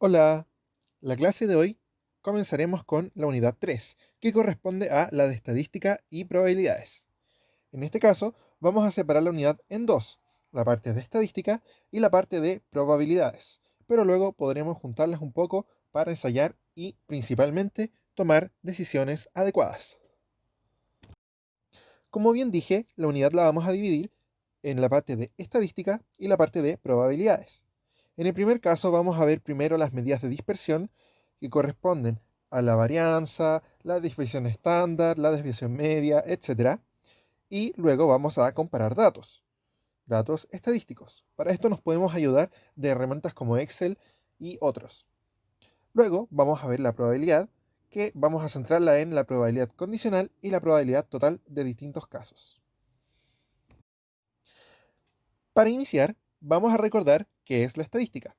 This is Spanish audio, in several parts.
Hola, la clase de hoy comenzaremos con la unidad 3, que corresponde a la de estadística y probabilidades. En este caso, vamos a separar la unidad en dos, la parte de estadística y la parte de probabilidades, pero luego podremos juntarlas un poco para ensayar y, principalmente, tomar decisiones adecuadas. Como bien dije, la unidad la vamos a dividir en la parte de estadística y la parte de probabilidades. En el primer caso vamos a ver primero las medidas de dispersión que corresponden a la varianza, la desviación estándar, la desviación media, etc. Y luego vamos a comparar datos estadísticos. Para esto nos podemos ayudar de herramientas como Excel y otros. Luego vamos a ver la probabilidad, que vamos a centrarla en la probabilidad condicional y la probabilidad total de distintos casos. Para iniciar, vamos a recordar qué es la estadística.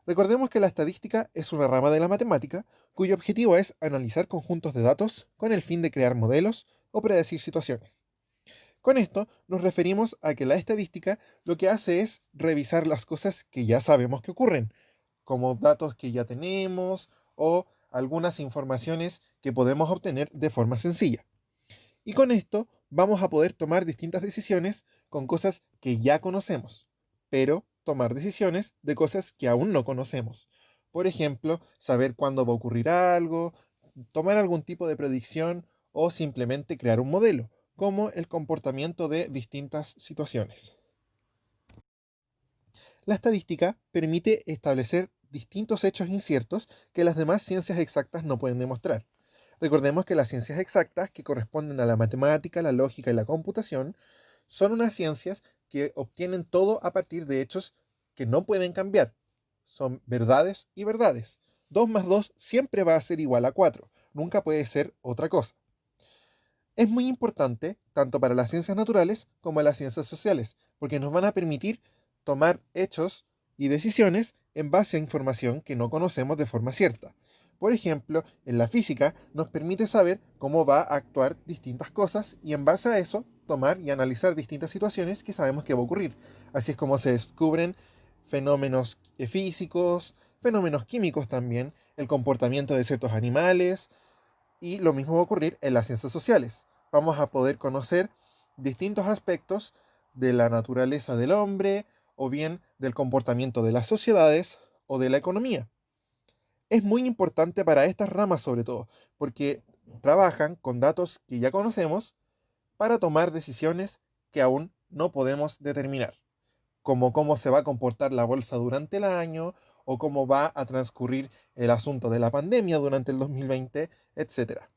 Recordemos que la estadística es una rama de la matemática cuyo objetivo es analizar conjuntos de datos con el fin de crear modelos o predecir situaciones. Con esto nos referimos a que la estadística lo que hace es revisar las cosas que ya sabemos que ocurren, como datos que ya tenemos o algunas informaciones que podemos obtener de forma sencilla. Y con esto vamos a poder tomar distintas decisiones con cosas que ya conocemos, pero tomar decisiones de cosas que aún no conocemos. Por ejemplo, saber cuándo va a ocurrir algo, tomar algún tipo de predicción o simplemente crear un modelo, como el comportamiento de distintas situaciones. La estadística permite establecer distintos hechos inciertos que las demás ciencias exactas no pueden demostrar. Recordemos que las ciencias exactas, que corresponden a la matemática, la lógica y la computación, son unas ciencias que obtienen todo a partir de hechos que no pueden cambiar. Son verdades y verdades. 2 más 2 siempre va a ser igual a 4. Nunca puede ser otra cosa. Es muy importante tanto para las ciencias naturales como las ciencias sociales, porque nos van a permitir tomar hechos y decisiones en base a información que no conocemos de forma cierta. Por ejemplo, en la física nos permite saber cómo va a actuar distintas cosas y en base a eso tomar y analizar distintas situaciones que sabemos que va a ocurrir. Así es como se descubren fenómenos físicos, fenómenos químicos también, el comportamiento de ciertos animales, y lo mismo va a ocurrir en las ciencias sociales. Vamos a poder conocer distintos aspectos de la naturaleza del hombre o bien del comportamiento de las sociedades o de la economía. Es muy importante para estas ramas sobre todo, porque trabajan con datos que ya conocemos para tomar decisiones que aún no podemos determinar, como cómo se va a comportar la bolsa durante el año o cómo va a transcurrir el asunto de la pandemia durante el 2020, etcétera.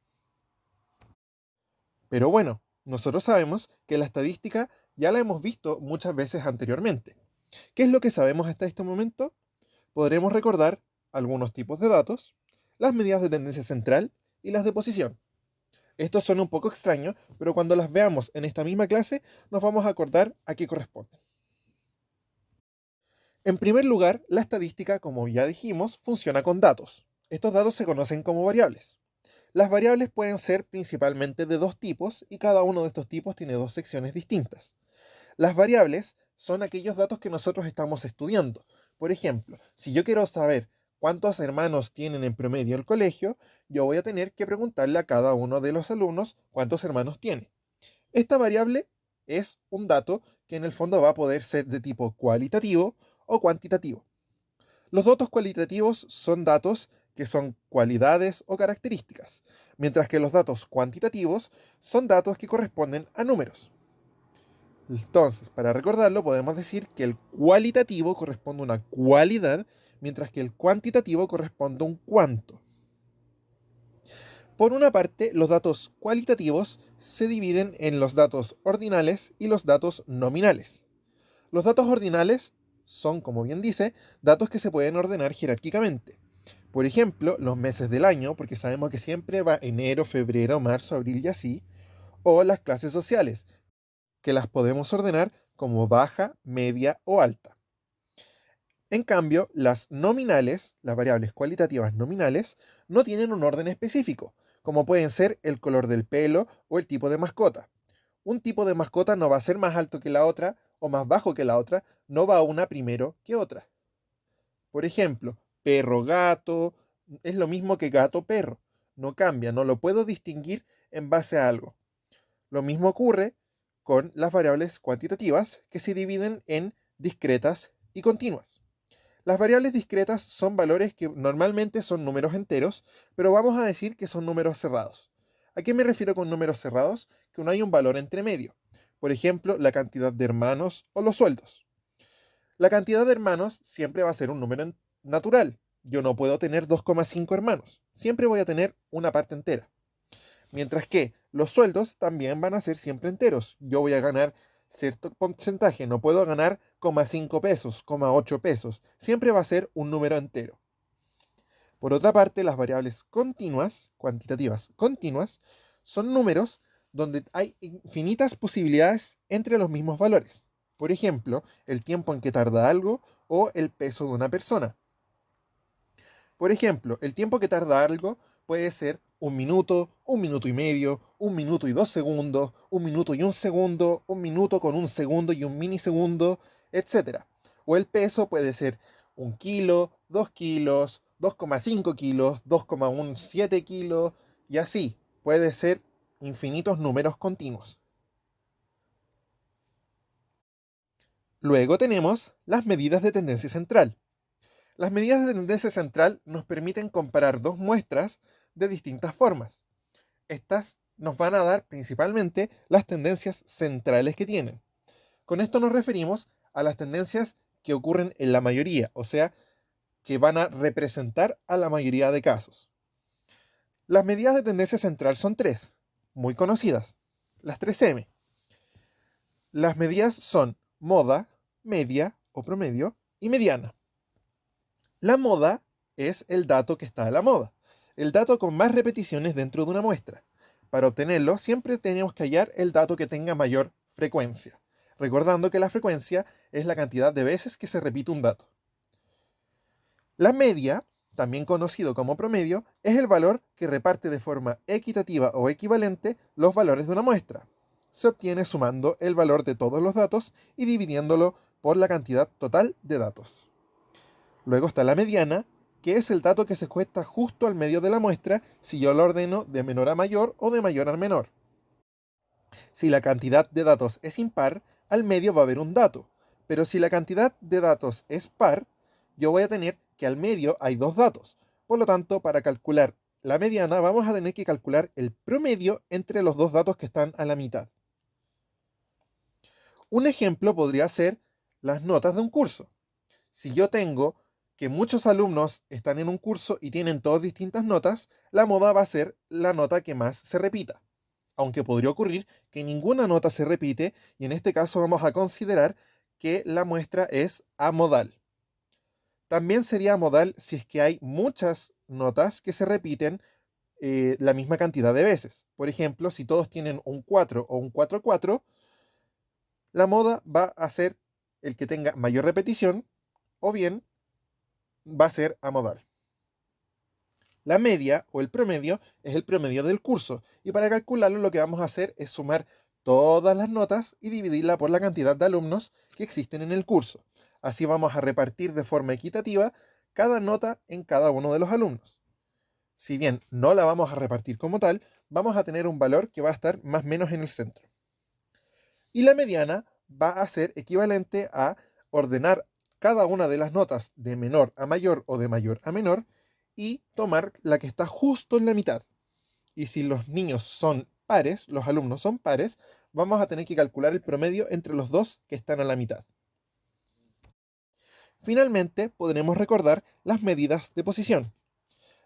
Pero bueno, nosotros sabemos que la estadística ya la hemos visto muchas veces anteriormente. ¿Qué es lo que sabemos hasta este momento? Podremos recordar algunos tipos de datos, las medidas de tendencia central y las de posición. Estos son un poco extraños, pero cuando las veamos en esta misma clase nos vamos a acordar a qué corresponden. En primer lugar, la estadística, como ya dijimos, funciona con datos. Estos datos se conocen como variables. Las variables pueden ser principalmente de dos tipos y cada uno de estos tipos tiene dos secciones distintas. Las variables son aquellos datos que nosotros estamos estudiando. Por ejemplo, si yo quiero saber cuántos hermanos tienen en promedio el colegio, yo voy a tener que preguntarle a cada uno de los alumnos cuántos hermanos tiene. Esta variable es un dato que en el fondo va a poder ser de tipo cualitativo o cuantitativo. Los datos cualitativos son datos que son cualidades o características, mientras que los datos cuantitativos son datos que corresponden a números. Entonces, para recordarlo, podemos decir que el cualitativo corresponde a una cualidad, mientras que el cuantitativo corresponde a un cuánto. Por una parte, los datos cualitativos se dividen en los datos ordinales y los datos nominales. Los datos ordinales son, como bien dice, datos que se pueden ordenar jerárquicamente. Por ejemplo, los meses del año, porque sabemos que siempre va enero, febrero, marzo, abril y así, o las clases sociales, que las podemos ordenar como baja, media o alta. En cambio, las nominales, las variables cualitativas nominales, no tienen un orden específico, como pueden ser el color del pelo o el tipo de mascota. Un tipo de mascota no va a ser más alto que la otra o más bajo que la otra, no va una primero que otra. Por ejemplo, perro gato, es lo mismo que gato perro. No cambia, no lo puedo distinguir en base a algo. Lo mismo ocurre con las variables cuantitativas que se dividen en discretas y continuas. Las variables discretas son valores que normalmente son números enteros, pero vamos a decir que son números cerrados. ¿A qué me refiero con números cerrados? Que no hay un valor entre medio. Por ejemplo, la cantidad de hermanos o los sueldos. La cantidad de hermanos siempre va a ser un número natural. Yo no puedo tener 2,5 hermanos. Siempre voy a tener una parte entera. Mientras que los sueldos también van a ser siempre enteros. Yo voy a ganar cierto porcentaje. No puedo ganar 0,5 pesos, 0,8 pesos. Siempre va a ser un número entero. Por otra parte, las variables continuas, cuantitativas continuas, son números donde hay infinitas posibilidades entre los mismos valores. Por ejemplo, el tiempo en que tarda algo o el peso de una persona. Por ejemplo, el tiempo que tarda algo puede ser 1 minuto y medio, 1 minuto y 2 segundos, 1 minuto y 1 segundo, 1 minuto con 1 segundo y un minisegundo, etc. O el peso puede ser 1 kilo, 2 kilos, 2,5 kilos, 2,17 kilos, y así puede ser infinitos números continuos. Luego tenemos las medidas de tendencia central. Las medidas de tendencia central nos permiten comparar dos muestras de distintas formas. Estas nos van a dar principalmente las tendencias centrales que tienen. Con esto nos referimos a las tendencias que ocurren en la mayoría, o sea, que van a representar a la mayoría de casos. Las medidas de tendencia central son tres, muy conocidas, las 3M. Las medidas son moda, media o promedio y mediana. La moda es el dato que está a la moda, el dato con más repeticiones dentro de una muestra. Para obtenerlo, siempre tenemos que hallar el dato que tenga mayor frecuencia, recordando que la frecuencia es la cantidad de veces que se repite un dato. La media, también conocido como promedio, es el valor que reparte de forma equitativa o equivalente los valores de una muestra. Se obtiene sumando el valor de todos los datos y dividiéndolo por la cantidad total de datos. Luego está la mediana, que es el dato que se encuentra justo al medio de la muestra si yo lo ordeno de menor a mayor o de mayor a menor. Si la cantidad de datos es impar, al medio va a haber un dato, pero si la cantidad de datos es par, yo voy a tener que al medio hay dos datos. Por lo tanto, para calcular la mediana vamos a tener que calcular el promedio entre los dos datos que están a la mitad. Un ejemplo podría ser las notas de un curso. Si yo tengo que muchos alumnos están en un curso y tienen todas distintas notas, la moda va a ser la nota que más se repita. Aunque podría ocurrir que ninguna nota se repite, y en este caso vamos a considerar que la muestra es amodal. También sería amodal si es que hay muchas notas que se repiten la misma cantidad de veces. Por ejemplo, si todos tienen un 4 o un 4-4, la moda va a ser el que tenga mayor repetición, o bien va a ser amodal. La media o el promedio es el promedio del curso, y para calcularlo lo que vamos a hacer es sumar todas las notas y dividirla por la cantidad de alumnos que existen en el curso. Así vamos a repartir de forma equitativa cada nota en cada uno de los alumnos. Si bien no la vamos a repartir como tal, vamos a tener un valor que va a estar más o menos en el centro. Y la mediana va a ser equivalente a ordenar cada una de las notas de menor a mayor o de mayor a menor y tomar la que está justo en la mitad. Y si los niños son pares, los alumnos son pares, vamos a tener que calcular el promedio entre los dos que están a la mitad. Finalmente, podremos recordar las medidas de posición.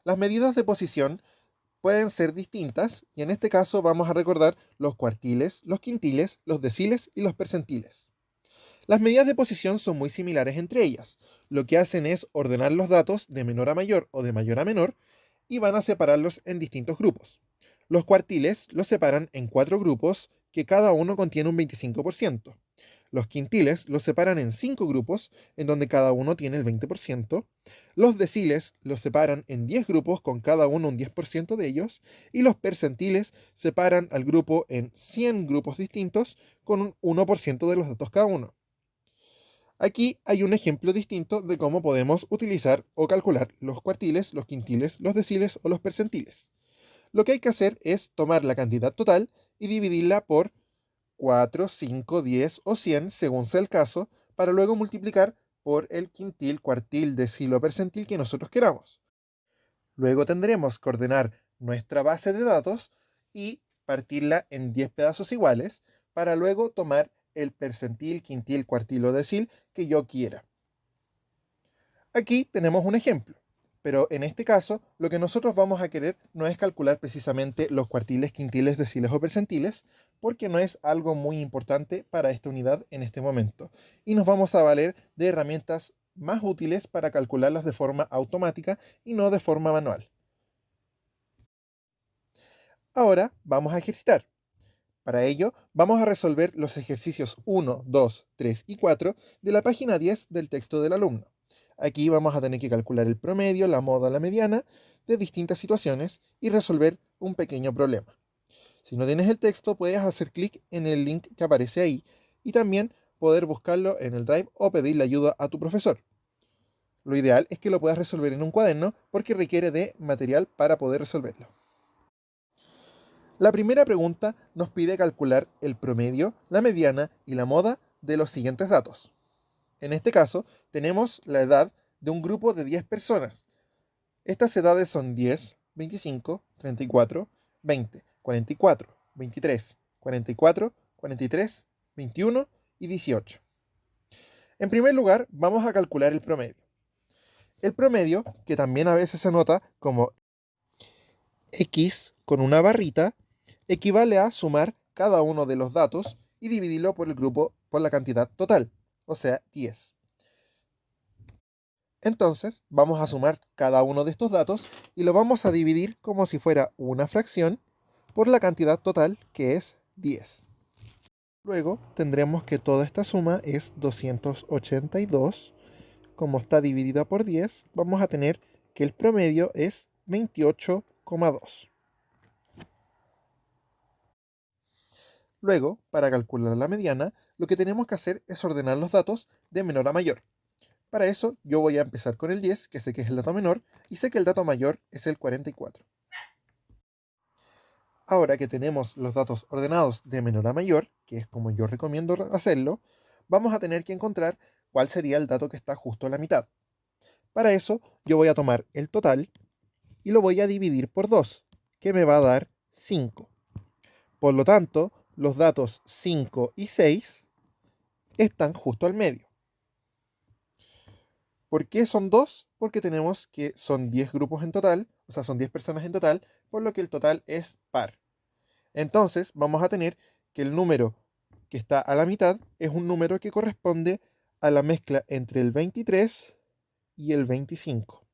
Las medidas de posición pueden ser distintas y en este caso vamos a recordar los cuartiles, los quintiles, los deciles y los percentiles. Las medidas de posición son muy similares entre ellas. Lo que hacen es ordenar los datos de menor a mayor o de mayor a menor y van a separarlos en distintos grupos. Los cuartiles los separan en 4 grupos que cada uno contiene un 25%. Los quintiles los separan en 5 grupos, en donde cada uno tiene el 20%. Los deciles los separan en 10 grupos, con cada uno un 10% de ellos. Y los percentiles separan al grupo en 100 grupos distintos, con un 1% de los datos cada uno. Aquí hay un ejemplo distinto de cómo podemos utilizar o calcular los cuartiles, los quintiles, los deciles o los percentiles. Lo que hay que hacer es tomar la cantidad total y dividirla por 4, 5, 10 o 100, según sea el caso, para luego multiplicar por el quintil, cuartil, decil o percentil que nosotros queramos. Luego tendremos que ordenar nuestra base de datos y partirla en 10 pedazos iguales para luego tomar el percentil, quintil, cuartil o decil que yo quiera. Aquí tenemos un ejemplo, pero en este caso lo que nosotros vamos a querer no es calcular precisamente los cuartiles, quintiles, deciles o percentiles, porque no es algo muy importante para esta unidad en este momento. Y nos vamos a valer de herramientas más útiles para calcularlas de forma automática y no de forma manual. Ahora vamos a ejercitar. Para ello, vamos a resolver los ejercicios 1, 2, 3 y 4 de la página 10 del texto del alumno. Aquí vamos a tener que calcular el promedio, la moda, la mediana de distintas situaciones y resolver un pequeño problema. Si no tienes el texto, puedes hacer clic en el link que aparece ahí y también poder buscarlo en el Drive o pedirle ayuda a tu profesor. Lo ideal es que lo puedas resolver en un cuaderno porque requiere de material para poder resolverlo. La primera pregunta nos pide calcular el promedio, la mediana y la moda de los siguientes datos. En este caso, tenemos la edad de un grupo de 10 personas. Estas edades son 10, 25, 34, 20, 44, 23, 44, 43, 21 y 18. En primer lugar, vamos a calcular el promedio. El promedio, que también a veces se anota como X con una barrita, equivale a sumar cada uno de los datos y dividirlo por el grupo por la cantidad total, o sea, 10. Entonces, vamos a sumar cada uno de estos datos y lo vamos a dividir como si fuera una fracción por la cantidad total, que es 10. Luego tendremos que toda esta suma es 282. Como está dividida por 10, vamos a tener que el promedio es 28,2. Luego, para calcular la mediana, lo que tenemos que hacer es ordenar los datos de menor a mayor. Para eso, yo voy a empezar con el 10, que sé que es el dato menor, y sé que el dato mayor es el 44. Ahora que tenemos los datos ordenados de menor a mayor, que es como yo recomiendo hacerlo, vamos a tener que encontrar cuál sería el dato que está justo a la mitad. Para eso, yo voy a tomar el total y lo voy a dividir por 2, que me va a dar 5. Por lo tanto, los datos 5 y 6 están justo al medio. ¿Por qué son 2? Porque tenemos que son 10 grupos en total, o sea, son 10 personas en total, por lo que el total es par. Entonces, vamos a tener que el número que está a la mitad es un número que corresponde a la mezcla entre el 23 y el 25.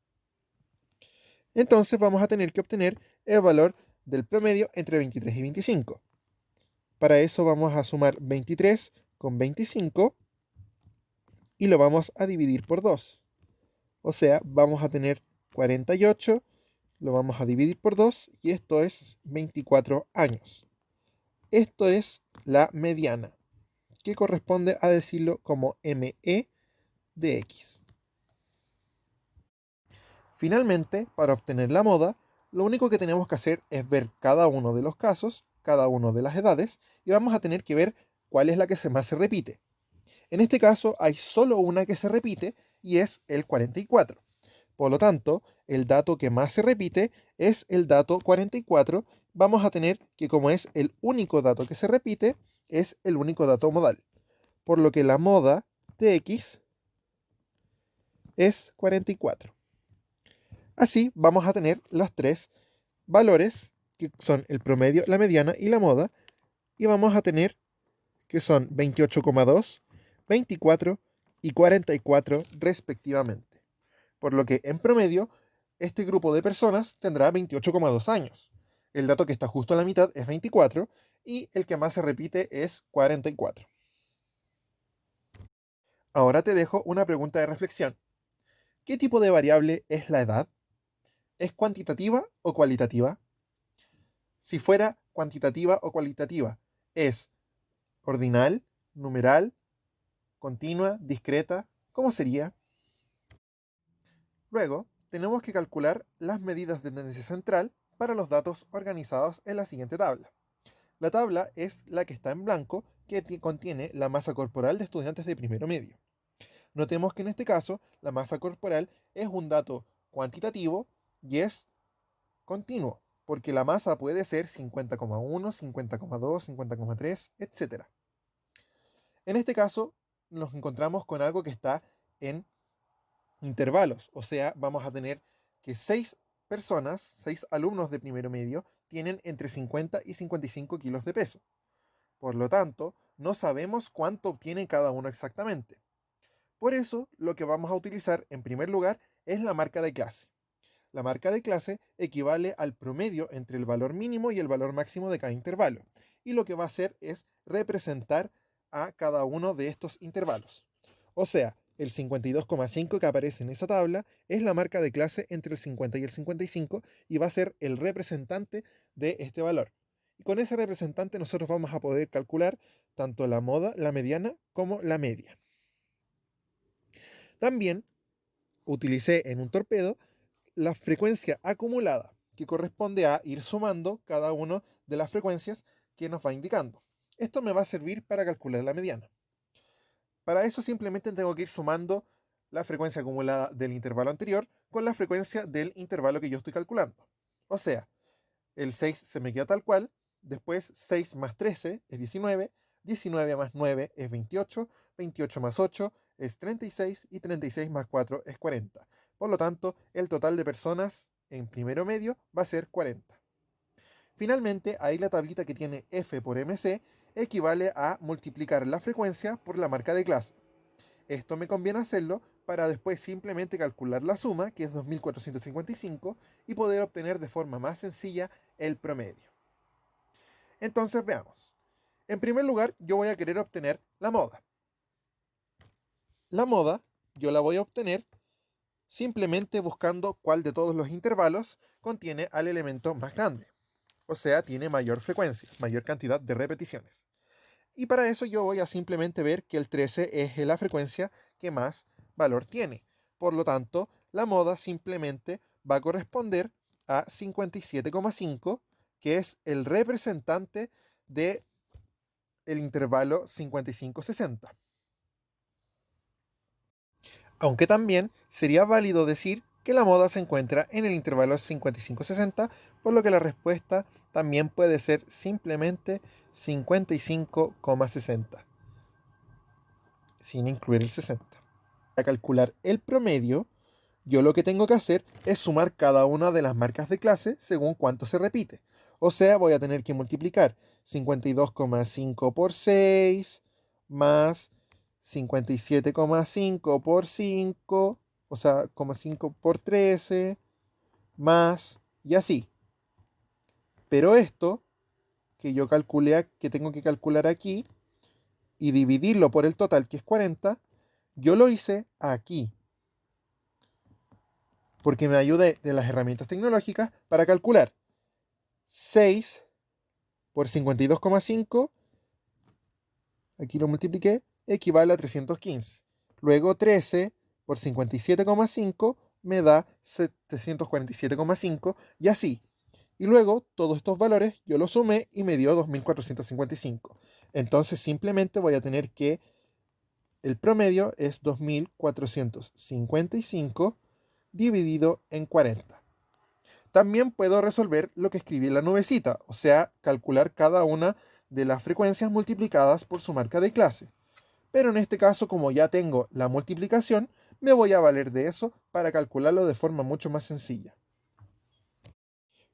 Entonces, vamos a tener que obtener el valor del promedio entre 23 y 25. Para eso vamos a sumar 23 con 25 y lo vamos a dividir por 2. O sea, vamos a tener 48, lo vamos a dividir por 2 y esto es 24 años. Esto es la mediana, que corresponde a decirlo como ME de X. Finalmente, para obtener la moda, lo único que tenemos que hacer es ver cada uno de los casos, cada uno de las edades, y vamos a tener que ver cuál es la que más se repite. En este caso hay solo una que se repite y es el 44. Por lo tanto, el dato que más se repite es el dato 44. Vamos a tener que, como es el único dato que se repite, es el único dato modal. Por lo que la moda de X es 44. Así vamos a tener los tres valores, que son el promedio, la mediana y la moda, y vamos a tener que son 28,2, 24 y 44 respectivamente. Por lo que en promedio, este grupo de personas tendrá 28,2 años. El dato que está justo a la mitad es 24 y el que más se repite es 44. Ahora te dejo una pregunta de reflexión. ¿Qué tipo de variable es la edad? ¿Es cuantitativa o cualitativa? Si fuera cuantitativa o cualitativa, ¿es ordinal, numeral, continua, discreta, ¿cómo sería? Luego, tenemos que calcular las medidas de tendencia central para los datos organizados en la siguiente tabla. La tabla es la que está en blanco, que contiene la masa corporal de estudiantes de primero medio. Notemos que en este caso, la masa corporal es un dato cuantitativo y es continuo, porque la masa puede ser 50,1, 50,2, 50,3, etc. En este caso, nos encontramos con algo que está en intervalos, o sea, vamos a tener que 6 personas, 6 alumnos de primero medio, tienen entre 50 y 55 kilos de peso. Por lo tanto, no sabemos cuánto obtiene cada uno exactamente. Por eso, lo que vamos a utilizar en primer lugar es la marca de clase. La marca de clase equivale al promedio entre el valor mínimo y el valor máximo de cada intervalo. Y lo que va a hacer es representar a cada uno de estos intervalos. O sea, el 52,5 que aparece en esa tabla es la marca de clase entre el 50 y el 55 y va a ser el representante de este valor. Y con ese representante nosotros vamos a poder calcular tanto la moda, la mediana, como la media. También utilicé en un torpedo la frecuencia acumulada, que corresponde a ir sumando cada una de las frecuencias que nos va indicando. Esto me va a servir para calcular la mediana. Para eso simplemente tengo que ir sumando la frecuencia acumulada del intervalo anterior con la frecuencia del intervalo que yo estoy calculando. O sea, el 6 se me queda tal cual, después 6 más 13 es 19, 19 más 9 es 28, 28 más 8 es 36 y 36 más 4 es 40. Por lo tanto, el total de personas en primero medio va a ser 40. Finalmente, ahí la tablita que tiene F por MC equivale a multiplicar la frecuencia por la marca de clase. Esto me conviene hacerlo para después simplemente calcular la suma, que es 2455, y poder obtener de forma más sencilla el promedio. Entonces veamos. En primer lugar, yo voy a querer obtener la moda. La moda yo la voy a obtener simplemente buscando cuál de todos los intervalos contiene al elemento más grande. O sea, tiene mayor frecuencia, mayor cantidad de repeticiones. Y para eso yo voy a simplemente ver que el 13 es la frecuencia que más valor tiene. Por lo tanto, la moda simplemente va a corresponder a 57,5, que es el representante del intervalo 55-60. Aunque también sería válido decir que la moda se encuentra en el intervalo 55-60, por lo que la respuesta también puede ser simplemente 55,60, sin incluir el 60. Para calcular el promedio, yo lo que tengo que hacer es sumar cada una de las marcas de clase según cuánto se repite. O sea, voy a tener que multiplicar 52,5 por 6 más 57,5 por 5, o sea, 5 por 13, más y así. Pero esto que yo calculé, que tengo que calcular aquí y dividirlo por el total, que es 40, yo lo hice aquí, porque me ayudé de las herramientas tecnológicas para calcular 6 por 52,5, aquí lo multipliqué, equivale a 315. Luego 13 por 57,5 me da 747,5 y así. Y luego todos estos valores yo los sumé y me dio 2455. Entonces simplemente voy a tener que el promedio es 2455 dividido en 40. También puedo resolver lo que escribí en la nubecita, o sea, calcular cada una de las frecuencias multiplicadas por su marca de clase. Pero en este caso, como ya tengo la multiplicación, me voy a valer de eso para calcularlo de forma mucho más sencilla.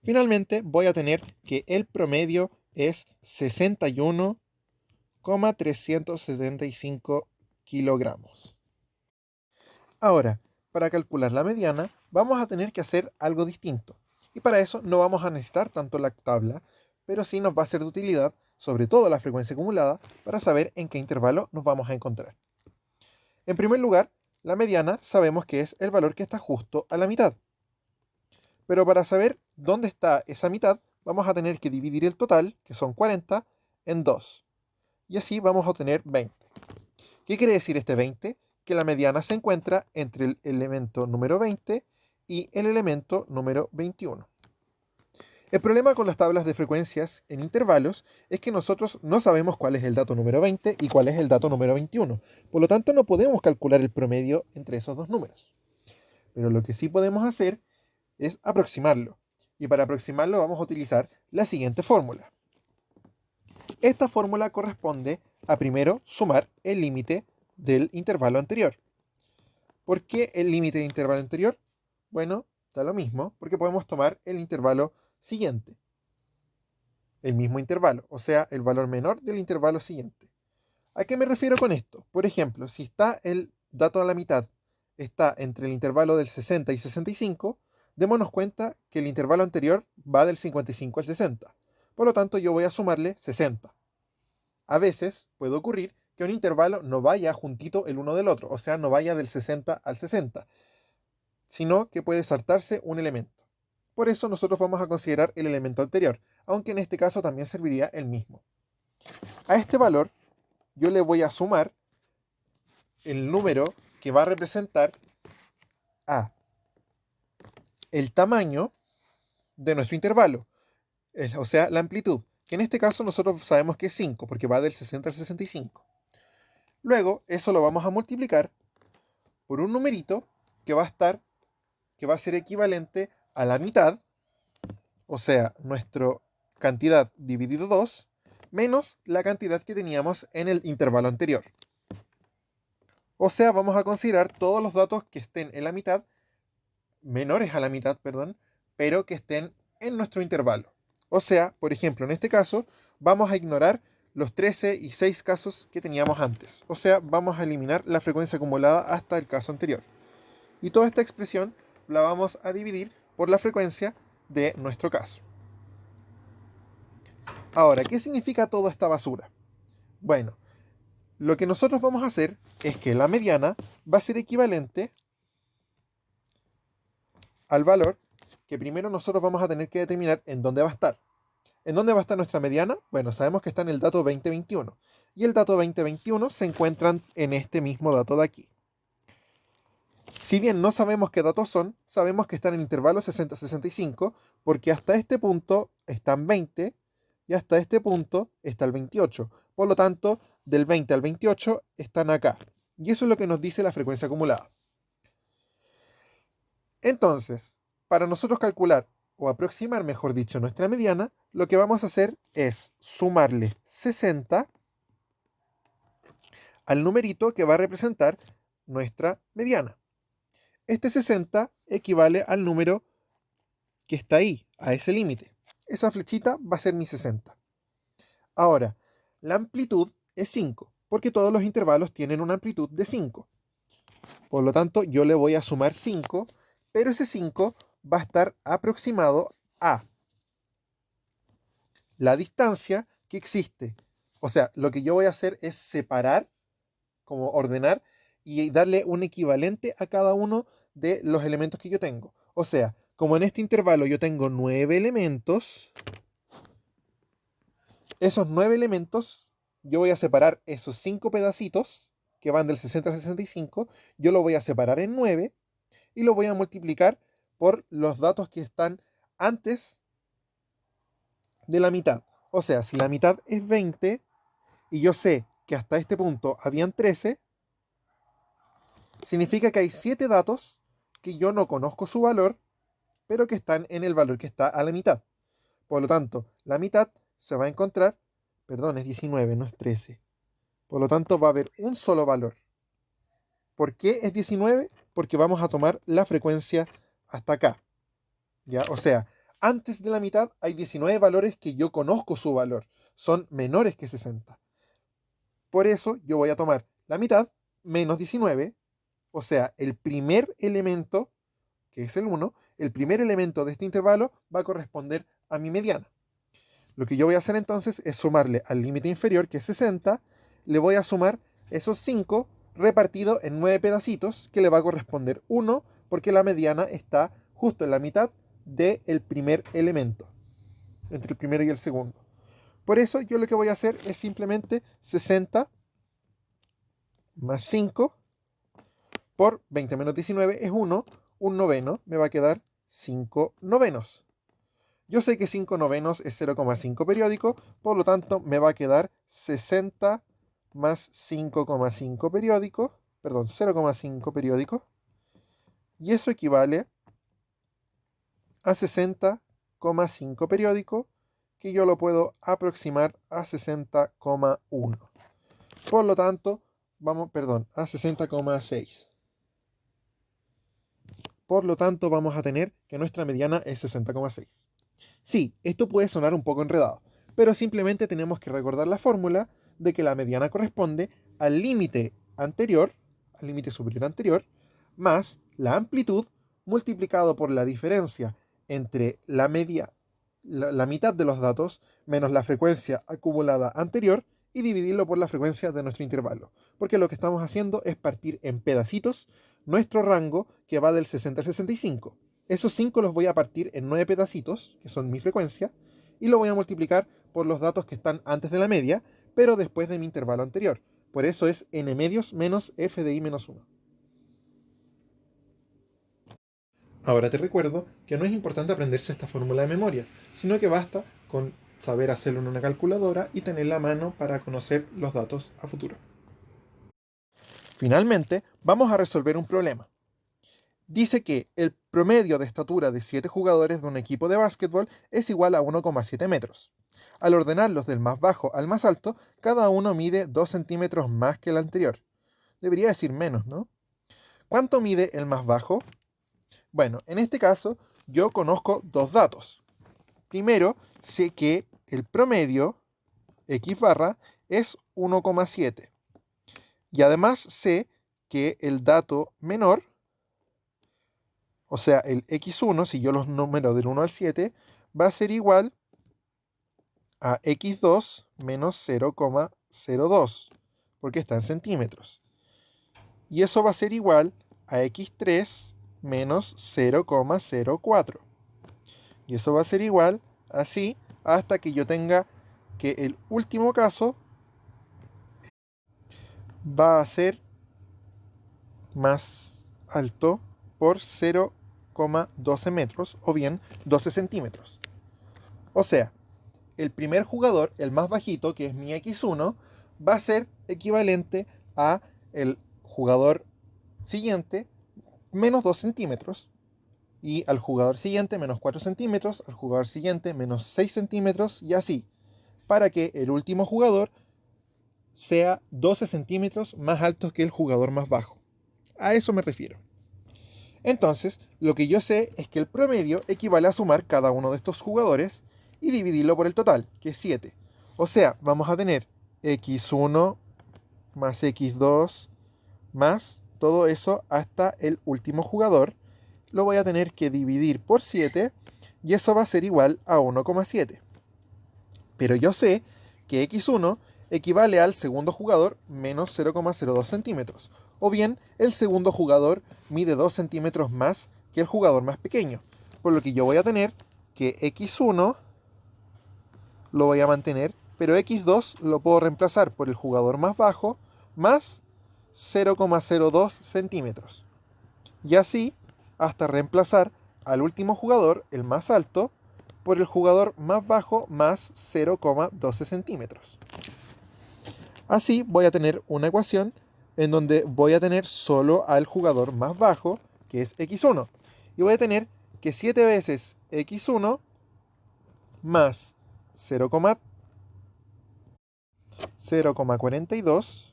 Finalmente, voy a tener que el promedio es 61,375 kilogramos. Ahora, para calcular la mediana, vamos a tener que hacer algo distinto. Y para eso no vamos a necesitar tanto la tabla, pero sí nos va a ser de utilidad, sobre todo la frecuencia acumulada, para saber en qué intervalo nos vamos a encontrar. En primer lugar, la mediana sabemos que es el valor que está justo a la mitad. Pero para saber dónde está esa mitad, vamos a tener que dividir el total, que son 40, en 2. Y así vamos a obtener 20. ¿Qué quiere decir este 20? Que la mediana se encuentra entre el elemento número 20 y el elemento número 21. El problema con las tablas de frecuencias en intervalos es que nosotros no sabemos cuál es el dato número 20 y cuál es el dato número 21. Por lo tanto, no podemos calcular el promedio entre esos dos números. Pero lo que sí podemos hacer es aproximarlo. Y para aproximarlo vamos a utilizar la siguiente fórmula. Esta fórmula corresponde a primero sumar el límite del intervalo anterior. ¿Por qué el límite del intervalo anterior? Bueno, da lo mismo, porque podemos tomar el intervalo siguiente. El mismo intervalo, o sea, el valor menor del intervalo siguiente. ¿A qué me refiero con esto? Por ejemplo, si está el dato a la mitad, está entre el intervalo del 60 y 65, démonos cuenta que el intervalo anterior va del 55 al 60. Por lo tanto, yo voy a sumarle 60. A veces puede ocurrir que un intervalo no vaya juntito el uno del otro, o sea, no vaya del 60 al 60, sino que puede saltarse un elemento. Por eso nosotros vamos a considerar el elemento anterior, aunque en este caso también serviría el mismo. A este valor yo le voy a sumar el número que va a representar a el tamaño de nuestro intervalo, o sea, la amplitud, que en este caso nosotros sabemos que es 5, porque va del 60 al 65. Luego, eso lo vamos a multiplicar por un numerito que va a ser equivalente a la mitad, o sea, nuestra cantidad dividido 2, menos la cantidad que teníamos en el intervalo anterior. O sea, vamos a considerar todos los datos que estén en la mitad, menores a la mitad, perdón, pero que estén en nuestro intervalo. O sea, por ejemplo, en este caso, vamos a ignorar los 13 y 6 casos que teníamos antes. O sea, vamos a eliminar la frecuencia acumulada hasta el caso anterior. Y toda esta expresión la vamos a dividir por la frecuencia de nuestro caso. Ahora, ¿qué significa toda esta basura? Bueno, lo que nosotros vamos a hacer es que la mediana va a ser equivalente al valor que primero nosotros vamos a tener que determinar en dónde va a estar. ¿En dónde va a estar nuestra mediana? Bueno, sabemos que está en el dato 2021. Y el dato 2021 se encuentran en este mismo dato de aquí. Si bien no sabemos qué datos son, sabemos que están en el intervalo 60-65, porque hasta este punto están 20 y hasta este punto está el 28. Por lo tanto, del 20 al 28 están acá. Y eso es lo que nos dice la frecuencia acumulada. Entonces, para nosotros calcular, o aproximar, mejor dicho, nuestra mediana, lo que vamos a hacer es sumarle 60 al numerito que va a representar nuestra mediana. Este 60 equivale al número que está ahí, a ese límite. Esa flechita va a ser mi 60. Ahora, la amplitud es 5, porque todos los intervalos tienen una amplitud de 5. Por lo tanto, yo le voy a sumar 5, pero ese 5 va a estar aproximado a la distancia que existe. O sea, lo que yo voy a hacer es separar, como ordenar, y darle un equivalente a cada uno de los elementos que yo tengo. O sea, como en este intervalo yo tengo 9 elementos, esos 9 elementos, yo voy a separar esos 5 pedacitos que van del 60 al 65, yo lo voy a separar en 9 y lo voy a multiplicar por los datos que están antes de la mitad. O sea, si la mitad es 20 y yo sé que hasta este punto habían 13, significa que hay 7 datos que yo no conozco su valor, pero que están en el valor que está a la mitad. Por lo tanto, la mitad se va a encontrar, perdón, es 19, no es 13. Por lo tanto, va a haber un solo valor. ¿Por qué es 19? Porque vamos a tomar la frecuencia hasta acá. ¿Ya? O sea, antes de la mitad hay 19 valores que yo conozco su valor. Son menores que 60. Por eso yo voy a tomar la mitad menos 19. O sea, el primer elemento, que es el 1, el primer elemento de este intervalo va a corresponder a mi mediana. Lo que yo voy a hacer entonces es sumarle al límite inferior, que es 60, le voy a sumar esos 5 repartido en 9 pedacitos, que le va a corresponder 1, porque la mediana está justo en la mitad del primer elemento, entre el primero y el segundo. Por eso yo lo que voy a hacer es simplemente 60 más 5 por 20 menos 19 es 1. Un noveno me va a quedar 5 novenos. Yo sé que 5 novenos es 0,5 periódico, por lo tanto me va a quedar 60 más 5,5 periódico, perdón, 0,5 periódico, y eso equivale a 60,5 periódico, que yo lo puedo aproximar a 60,1. Por lo tanto, a 60,6. Por lo tanto, vamos a tener que nuestra mediana es 60,6. Sí, esto puede sonar un poco enredado, pero simplemente tenemos que recordar la fórmula de que la mediana corresponde al límite anterior, al límite superior anterior, más la amplitud multiplicado por la diferencia entre la mitad de los datos menos la frecuencia acumulada anterior y dividirlo por la frecuencia de nuestro intervalo. Porque lo que estamos haciendo es partir en pedacitos nuestro rango que va del 60 al 65. Esos 5 los voy a partir en 9 pedacitos, que son mi frecuencia, y lo voy a multiplicar por los datos que están antes de la media, pero después de mi intervalo anterior. Por eso es n medios menos f de i menos 1. Ahora te recuerdo que no es importante aprenderse esta fórmula de memoria, sino que basta con saber hacerlo en una calculadora y tenerla a mano para conocer los datos a futuro. Finalmente, vamos a resolver un problema. Dice que el promedio de estatura de 7 jugadores de un equipo de básquetbol es igual a 1,7 metros. Al ordenarlos del más bajo al más alto, cada uno mide 2 centímetros más que el anterior. Debería decir menos, ¿no? ¿Cuánto mide el más bajo? Bueno, en este caso yo conozco dos datos. Primero, sé que el promedio, x barra, es 1,7. Y además sé que el dato menor, o sea, el x1, si yo los número del 1 al 7, va a ser igual a x2 menos 0,02, porque está en centímetros. Y eso va a ser igual a x3 menos 0,04. Y eso va a ser igual así hasta que yo tenga que el último caso va a ser más alto por 0,12 metros o bien 12 centímetros. O sea, el primer jugador, el más bajito, que es mi x1, va a ser equivalente a el jugador siguiente menos 2 centímetros, y al jugador siguiente menos 4 centímetros, al jugador siguiente menos 6 centímetros, y así, para que el último jugador sea 12 centímetros más alto que el jugador más bajo. A eso me refiero. Entonces, lo que yo sé es que el promedio equivale a sumar cada uno de estos jugadores y dividirlo por el total, que es 7. O sea, vamos a tener x1 más x2 más todo eso hasta el último jugador. Lo voy a tener que dividir por 7 y eso va a ser igual a 1,7. Pero yo sé que x1 equivale al segundo jugador menos 0,02 centímetros. O bien, el segundo jugador mide 2 centímetros más que el jugador más pequeño. Por lo que yo voy a tener que x1 lo voy a mantener, pero x2 lo puedo reemplazar por el jugador más bajo más 0,02 centímetros. Y así hasta reemplazar al último jugador, el más alto, por el jugador más bajo más 0,12 centímetros. Así voy a tener una ecuación en donde voy a tener solo al jugador más bajo, que es x1. Y voy a tener que 7 veces x1 más 0,42,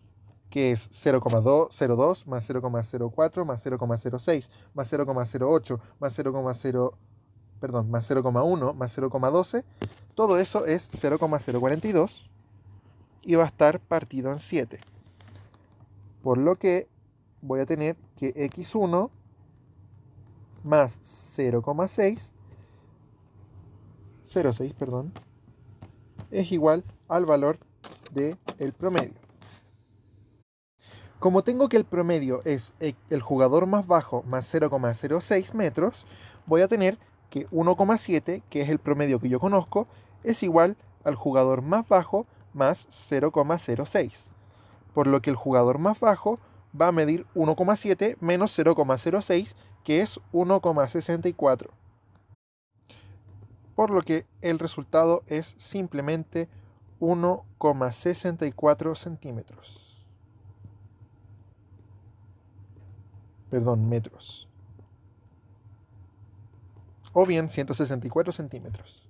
que es 0,02 más 0,04 más 0,06 más 0,08 más 0,0, perdón, más 0,1 más 0,12, todo eso es 0,042 y va a estar partido en 7. Por lo que voy a tener que x1 más 0,6, 0,6, perdón, es igual al valor del promedio. Como tengo que el promedio es el jugador más bajo más 0,06 metros, voy a tener que 1,7, que es el promedio que yo conozco, es igual al jugador más bajo más 0,06. por lo que el jugador más bajo va a medir 1,7 menos 0,06, que es 1,64. Por lo que el resultado es simplemente 1,64 centímetros. Perdón, metros. O bien 164 centímetros.